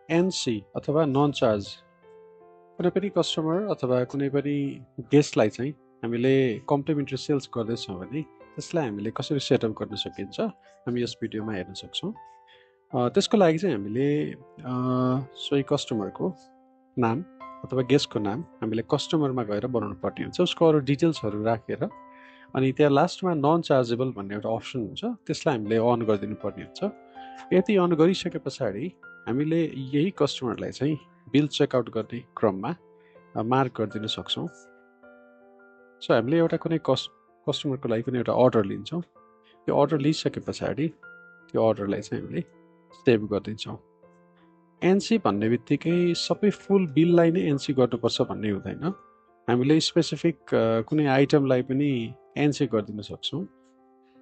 NC अथवा non charge कुनै पनि कस्टमर अथवा कुनै पनि गेस्टलाई चाहिँ हामीले कम्प्लिमेन्ट्री सेल्स गर्दैछौँ भने त्यसलाई हामीले कसरी सेटअप गर्न सकिन्छ हामी यस भिडियोमा हेर्न सक्छौँ। त्यसको लागि चाहिँ हामीले सोही कस्टमरको नाम अथवा गेस्टको नाम हामीले कस्टमरमा गएर बनाउनु पर्ने हुन्छ, उसको अरू डिटेल्सहरू राखेर अनि त्यहाँ लास्टमा नन चार्जेबल भन्ने एउटा अप्सन हुन्छ, त्यसलाई हामीले अन गरिदिनु पर्ने हुन्छ। यति अन गरिसके पछाडि हामीले यही कस्टमरलाई चाहिँ बिल चेकआउट गर्ने क्रममा मार्क गरिदिन सक्छौँ। सो हामीले एउटा कुनै कस्टमरको लागि कुनै एउटा अर्डर लिन्छौँ, त्यो अर्डर लिइसके पछाडि त्यो अर्डरलाई चाहिँ हामीले सेभ गरिदिन्छौँ। एनसी भन्ने बित्तिकै सबै फुल बिललाई नै एनसी गर्नुपर्छ भन्ने हुँदैन, हामीले स्पेसिफिक कुनै आइटमलाई पनि एनसी गरिदिन सक्छौँ।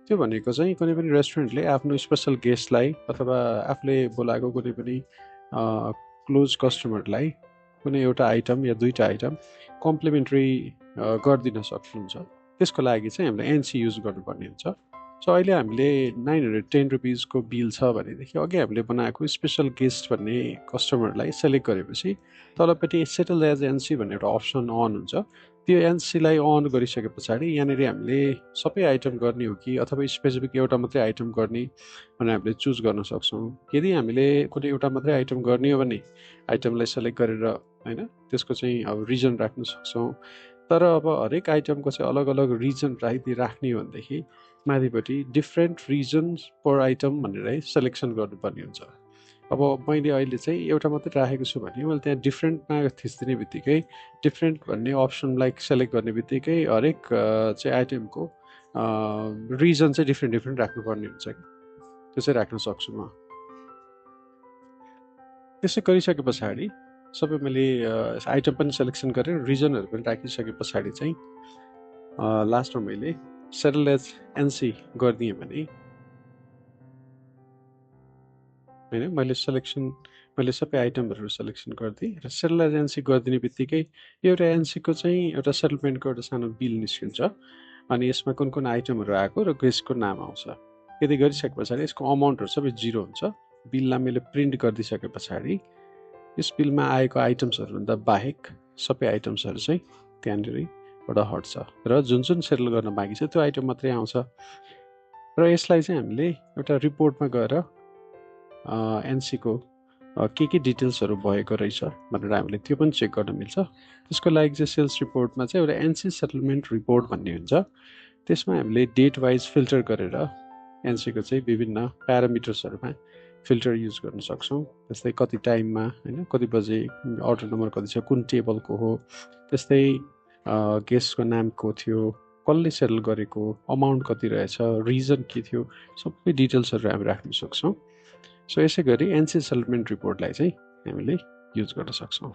त्यो भनेको चाहिँ कुनै पनि रेस्टुरेन्टले आफ्नो स्पेसल गेस्टलाई अथवा आफूले बोलाएको कुनै पनि क्लोज कस्टमरलाई कुनै एउटा आइटम या दुईवटा आइटम कम्प्लिमेन्ट्री गरिदिन सक्नुहुन्छ। त्यसको लागि चाहिँ हामीले एनसी युज गर्नुपर्ने हुन्छ। सो अहिले हामीले 910 रुपिजको बिल छ भनेदेखि अघि हामीले बनाएको स्पेसल गेस्ट भन्ने कस्टमरलाई सेलेक्ट गरेपछि तलपट्टि सेटल एज एनसी भन्ने एउटा अप्सन अन हुन्छ। त्यो एनसीलाई अन गरिसके पछाडि यहाँनिर हामीले सबै आइटम गर्ने हो कि अथवा स्पेसिफिक एउटा मात्रै आइटम गर्ने भनेर हामीले चुज गर्न सक्छौँ। यदि हामीले कुनै एउटा मात्रै आइटम गर्ने हो भने आइटमलाई सेलेक्ट गरेर होइन त्यसको चाहिँ अब रिजन राख्न सक्छौँ। तर अब हरेक आइटमको चाहिँ अलग अलग रिजन राख्ने हो भनेदेखि माथिपट्टि डिफ्रेन्ट रिजन्स पर आइटम भनेर सेलेक्सन गर्नुपर्ने हुन्छ। अब मैले अहिले चाहिँ एउटा मात्रै राखेको छु भने मैले त्यहाँ डिफ्रेन्टमा थिच्दिने बित्तिकै डिफ्रेन्ट भन्ने अप्सनलाई सेलेक्ट गर्ने बित्तिकै हरेक चाहिँ आइटमको रिजन चाहिँ डिफ्रेन्ट राख्नुपर्ने हुन्छ, त्यो चाहिँ राख्न सक्छु म। त्यसै गरिसके पछाडि सबै मैले आइटम पनि सेलेक्सन गरेर रिजनहरू पनि राखिसके पछाडि चाहिँ लास्टमा मैले सेटल एज एनसी गरिदिएँ भने होइन मैले सबै आइटमहरू सेलेक्सन गरिदिएँ र सेटल एज एनसी गरिदिने बित्तिकै एउटा एनसीको चाहिँ एउटा सेटलमेन्टको एउटा सानो बिल निस्किन्छ अनि यसमा कुन कुन आइटमहरू आएको र गेस्टको नाम आउँछ। यदि गरिसके पछाडि यसको अमाउन्टहरू सबै जिरो हुन्छ। बिललाई मैले प्रिन्ट गरिदिइसके पछाडि यस बिलमा आएको आइटम्सहरूभन्दा बाहेक सबै आइटम्सहरू चाहिँ त्यहाँनिरबाट हट्छ र जुन सेटल गर्न बाँकी छ त्यो आइटम मात्रै आउँछ। र यसलाई चाहिँ हामीले एउटा रिपोर्टमा गएर एनसीको के डिटेल्सहरू भएको रहेछ भनेर हामीले त्यो पनि चेक गर्न मिल्छ। त्यसको लागि चाहिँ सेल्स रिपोर्टमा चाहिँ एउटा एनसी सेटलमेन्ट रिपोर्ट भन्ने हुन्छ, त्यसमा हामीले डेट वाइज फिल्टर गरेर एनसीको चाहिँ विभिन्न प्यारामिटर्सहरूमा फिल्टर युज गर्न सक्छौँ। त्यस्तै कति टाइममा होइन कति बजे अर्डर नम्बर कति छ, कुन टेबलको हो, त्यस्तै गेस्टको नाम को थियो, कसले सेटल गरेको, अमाउन्ट कति रहेछ, रिजन के थियो, सबै डिटेल्सहरू हामी राख्न सक्छौँ। सो यसै गरी एनसी सेटलमेन्ट रिपोर्टलाई चाहिँ हामीले युज गर्न सक्छौँ।